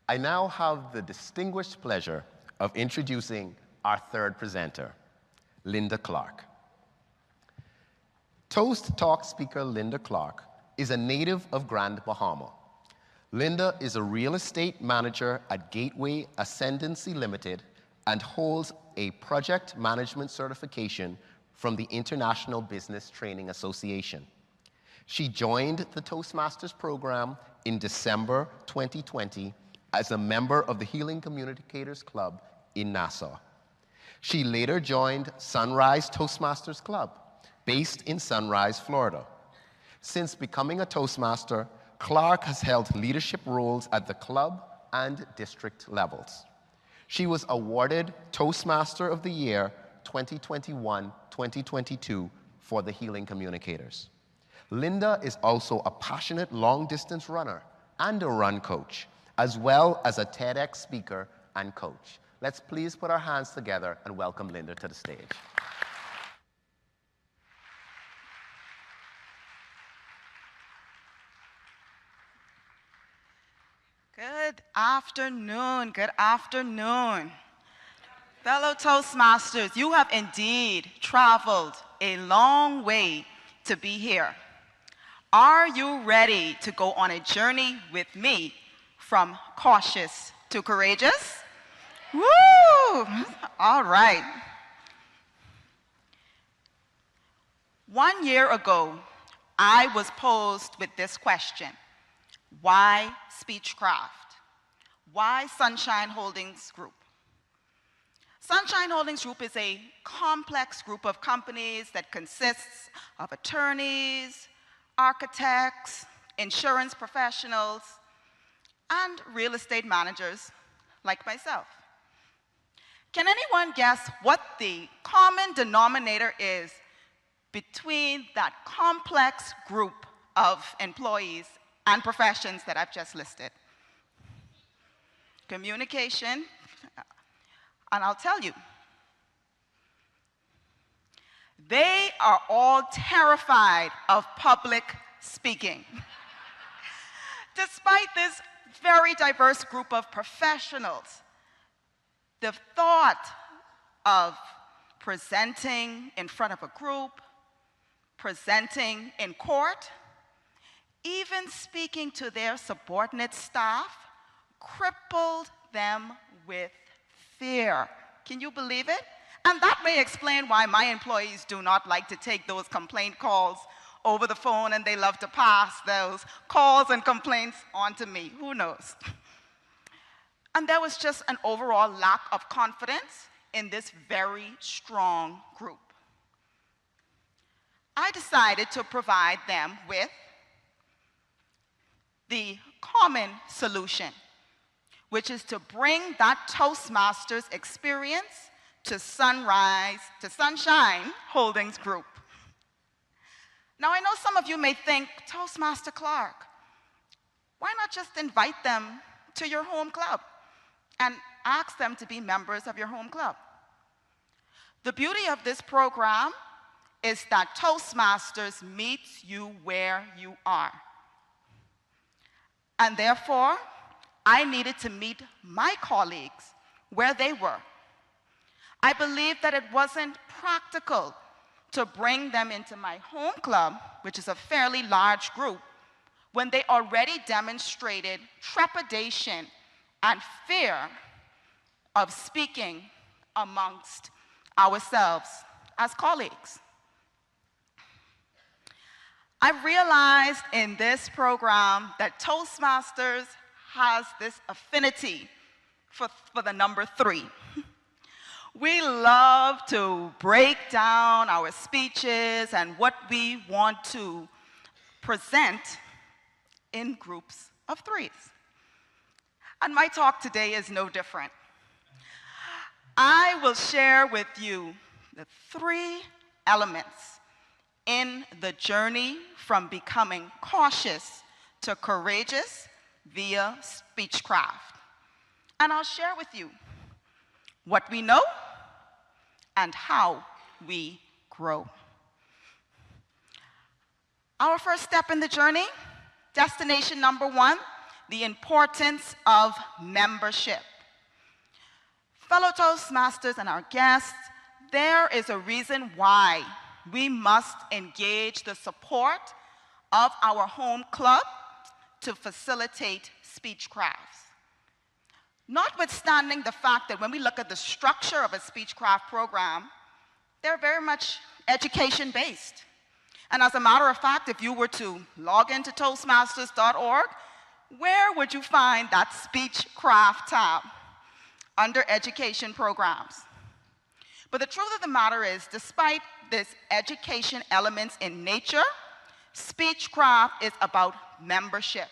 I now have the distinguished pleasure of introducing our third presenter, Linda Clark. Toast Talk speaker Linda Clark is a native of Grand Bahama. Linda is a real estate manager at Gateway Ascendancy Limited and holds a project management certification from the International Business Training Association. She joined the Toastmasters program in December 2020 as a member of the Healing Communicators Club in Nassau. She later joined Sunrise Toastmasters Club, based in Sunrise, Florida. Since becoming a Toastmaster, Clark has held leadership roles at the club and district levels. She was awarded Toastmaster of the Year 2021-2022 for the Healing Communicators. Linda is also a passionate long-distance runner and a run coach, as well as a TEDx speaker and coach. Let's please put our hands together and welcome Linda to the stage. Good afternoon, good afternoon. Fellow Toastmasters, you have indeed traveled a long way to be here. Are you ready to go on a journey with me from cautious to courageous? Woo! All right. 1 year ago, I was posed with this question. Why Speechcraft? Why Sunshine Holdings Group? Sunshine Holdings Group is a complex group of companies that consists of attorneys, architects, insurance professionals, and real estate managers like myself. Can anyone guess what the common denominator is between that complex group of employees and professions that I've just listed? Communication, and I'll tell you, they are all terrified of public speaking. Despite this very diverse group of professionals, the thought of presenting in front of a group, presenting in court, even speaking to their subordinate staff, crippled them with fear. Can you believe it? And that may explain why my employees do not like to take those complaint calls over the phone, and they love to pass those calls and complaints on to me. Who knows? And there was just an overall lack of confidence in this very strong group. I decided to provide them with the common solution, which is to bring that Toastmasters experience to Sunshine Holdings Group. Now, I know some of you may think, Toastmaster Clark, why not just invite them to your home club and ask them to be members of your home club? The beauty of this program is that Toastmasters meets you where you are. And therefore, I needed to meet my colleagues where they were. I believed that it wasn't practical to bring them into my home club, which is a fairly large group, when they already demonstrated trepidation and fear of speaking amongst ourselves as colleagues. I realized in this program that Toastmasters has this affinity for the number 3. We love to break down our speeches and what we want to present in groups of 3s. And my talk today is no different. I will share with you the 3 elements in the journey from becoming cautious to courageous via Speechcraft. And I'll share with you what we know and how we grow. Our first step in the journey, destination number 1, the importance of membership. Fellow Toastmasters and our guests, there is a reason why we must engage the support of our home club to facilitate Speechcrafts. Notwithstanding the fact that when we look at the structure of a Speechcraft program, they're very much education-based. And as a matter of fact, if you were to log into Toastmasters.org, where would you find that Speechcraft tab? Under education programs. But the truth of the matter is, despite this education elements in nature, Speechcraft is about membership.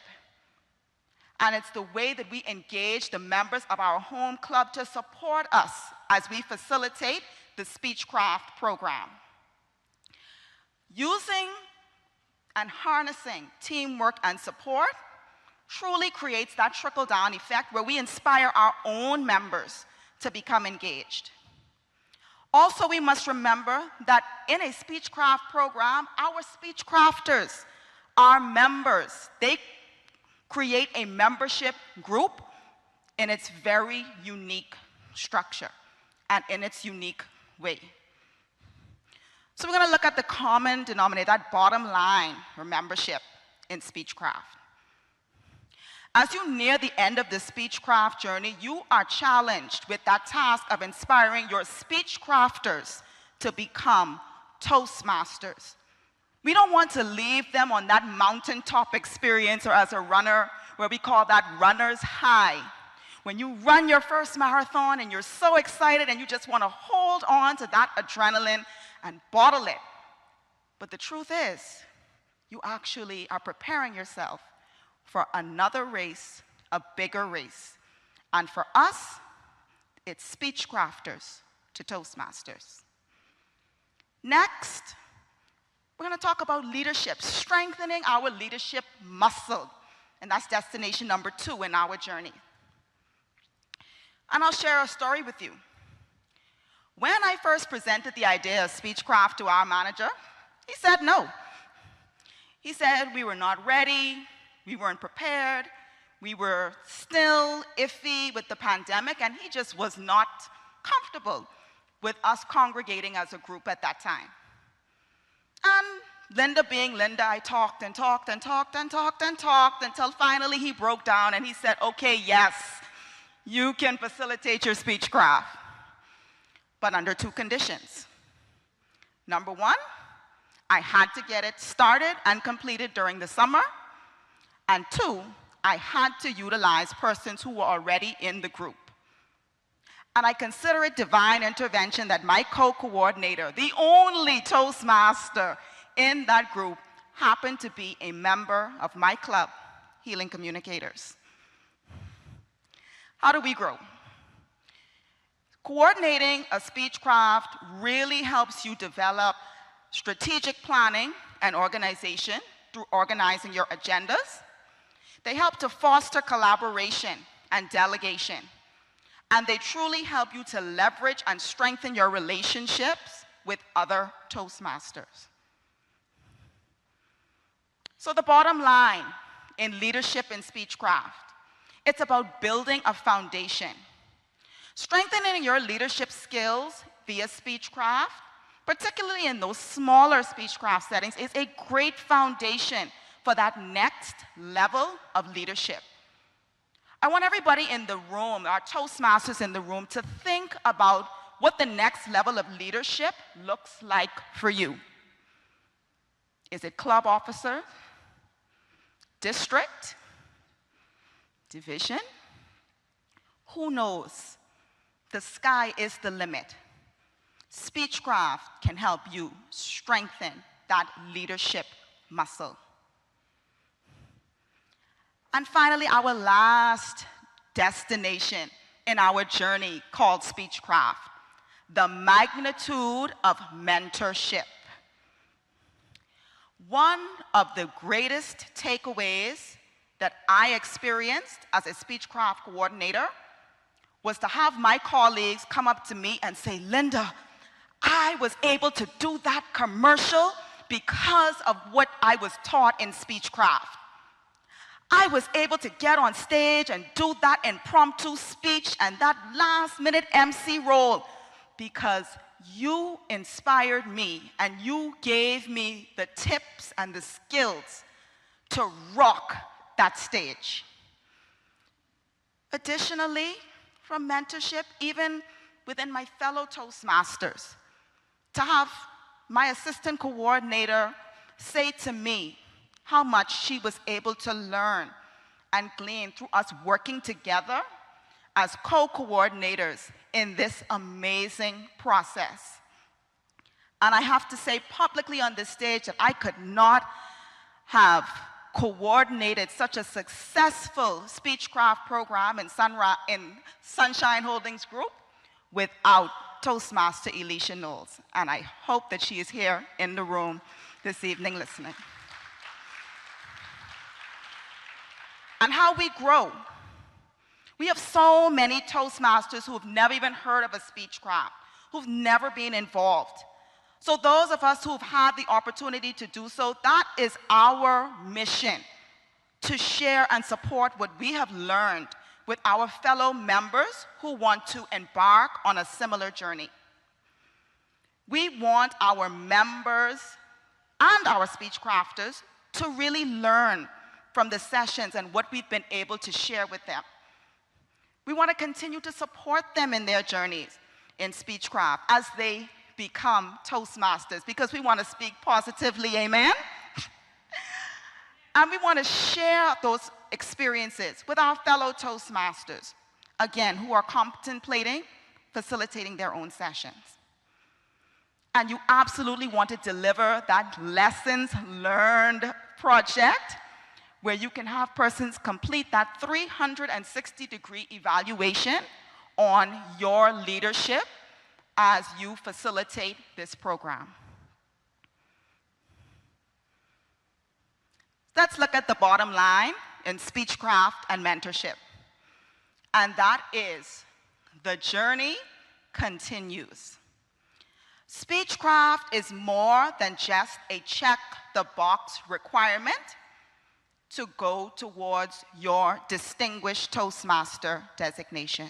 And it's the way that we engage the members of our home club to support us as we facilitate the Speechcraft program. Using and harnessing teamwork and support truly creates that trickle-down effect where we inspire our own members to become engaged. Also, we must remember that in a Speechcraft program, our Speechcrafters, our members, they create a membership group in its very unique structure and in its unique way. So we're going to look at the common denominator, that bottom line for membership in Speechcraft. As you near the end of the Speechcraft journey, you are challenged with that task of inspiring your Speechcrafters to become Toastmasters. We don't want to leave them on that mountaintop experience, or as a runner, where we call that runner's high. When you run your first marathon and you're so excited and you just want to hold on to that adrenaline and bottle it. But the truth is, you actually are preparing yourself for another race, a bigger race. And for us, it's Speechcrafters to Toastmasters. Next, we're going to talk about leadership, strengthening our leadership muscle. And that's destination number 2 in our journey. And I'll share a story with you. When I first presented the idea of Speechcraft to our manager, he said no. He said we were not ready, we weren't prepared, we were still iffy with the pandemic, and he just was not comfortable with us congregating as a group at that time. And Linda being Linda, I talked and talked and talked and talked and talked until finally he broke down and he said, okay, yes, you can facilitate your Speechcraft, but under 2 conditions. Number 1, I had to get it started and completed during the summer. And 2, I had to utilize persons who were already in the group. And I consider it divine intervention that my co-coordinator, the only Toastmaster in that group, happened to be a member of my club, Healing Communicators. How do we grow? Coordinating a Speechcraft really helps you develop strategic planning and organization through organizing your agendas. They help to foster collaboration and delegation. And they truly help you to leverage and strengthen your relationships with other Toastmasters. So the bottom line in leadership in Speechcraft, it's about building a foundation. Strengthening your leadership skills via Speechcraft, particularly in those smaller Speechcraft settings, is a great foundation for that next level of leadership. I want everybody in the room, our Toastmasters in the room, to think about what the next level of leadership looks like for you. Is it club officer, district, division? Who knows? The sky is the limit. Speechcraft can help you strengthen that leadership muscle. And finally, our last destination in our journey called Speechcraft, the magnitude of mentorship. One of the greatest takeaways that I experienced as a Speechcraft coordinator was to have my colleagues come up to me and say, Linda, I was able to do that commercial because of what I was taught in Speechcraft. I was able to get on stage and do that impromptu speech and that last-minute MC role because you inspired me and you gave me the tips and the skills to rock that stage. Additionally, from mentorship, even within my fellow Toastmasters, to have my assistant coordinator say to me how much she was able to learn and glean through us working together as co-coordinators in this amazing process. And I have to say publicly on this stage that I could not have coordinated such a successful Speechcraft program in Sunshine Holdings Group without Toastmaster Elisha Knowles. And I hope that she is here in the room this evening listening. And how we grow. We have so many Toastmasters who have never even heard of a Speechcraft, who've never been involved. So those of us who've had the opportunity to do so, that is our mission, to share and support what we have learned with our fellow members who want to embark on a similar journey. We want our members and our Speechcrafters to really learn from the sessions and what we've been able to share with them. We want to continue to support them in their journeys in Speechcraft as they become Toastmasters, because we want to speak positively, amen? And we want to share those experiences with our fellow Toastmasters, again, who are contemplating facilitating their own sessions. And you absolutely want to deliver that lessons learned project where you can have persons complete that 360-degree evaluation on your leadership as you facilitate this program. Let's look at the bottom line in Speechcraft and mentorship. And that is, the journey continues. Speechcraft is more than just a check-the-box requirement to go towards your distinguished Toastmaster designation.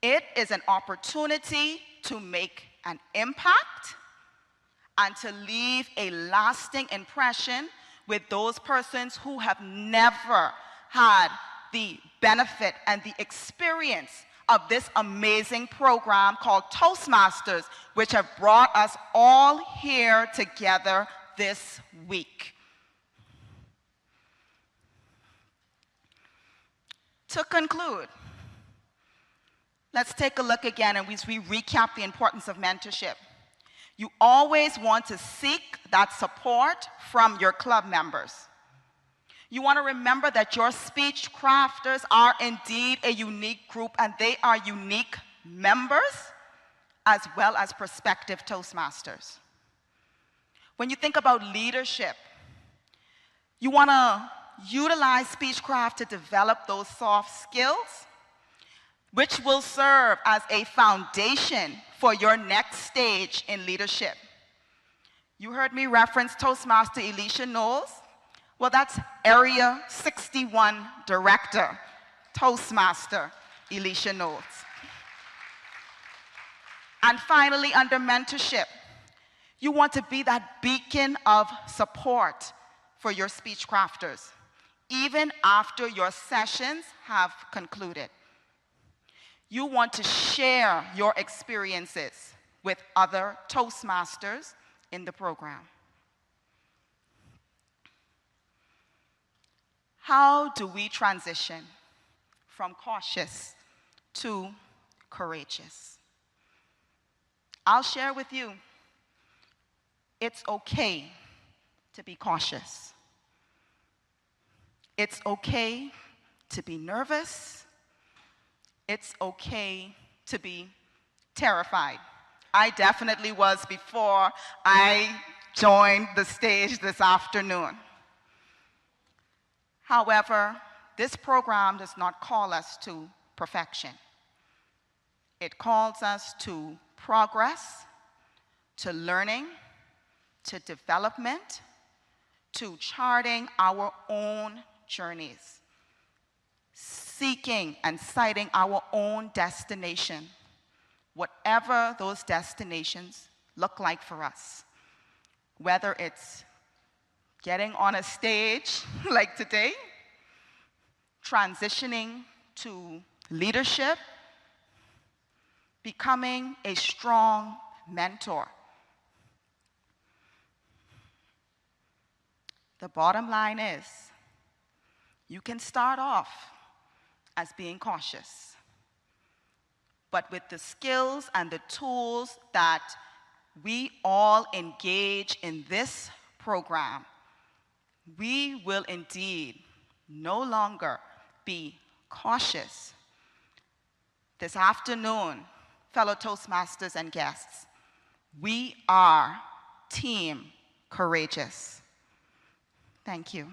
It is an opportunity to make an impact and to leave a lasting impression with those persons who have never had the benefit and the experience of this amazing program called Toastmasters, which have brought us all here together this week. To conclude, let's take a look again and we recap the importance of mentorship. You always want to seek that support from your club members. You want to remember that your Speechcrafters are indeed a unique group, and they are unique members as well as prospective Toastmasters. When you think about leadership, you want to utilize Speechcraft to develop those soft skills, which will serve as a foundation for your next stage in leadership. You heard me reference Toastmaster Elisha Knowles. Well, that's Area 61 Director, Toastmaster Elisha Knowles. And finally, under mentorship, you want to be that beacon of support for your Speechcrafters, even after your sessions have concluded. You want to share your experiences with other Toastmasters in the program. How do we transition from cautious to courageous? I'll share with you, it's okay to be cautious. It's okay to be nervous. It's okay to be terrified. I definitely was before I joined the stage this afternoon. However, this program does not call us to perfection. It calls us to progress, to learning, to development, to charting our own journeys, seeking and citing our own destination, whatever those destinations look like for us. Whether it's getting on a stage like today, transitioning to leadership, becoming a strong mentor. The bottom line is, you can start off as being cautious, but with the skills and the tools that we all engage in this program, we will indeed no longer be cautious. This afternoon, fellow Toastmasters and guests, we are Team Courageous. Thank you.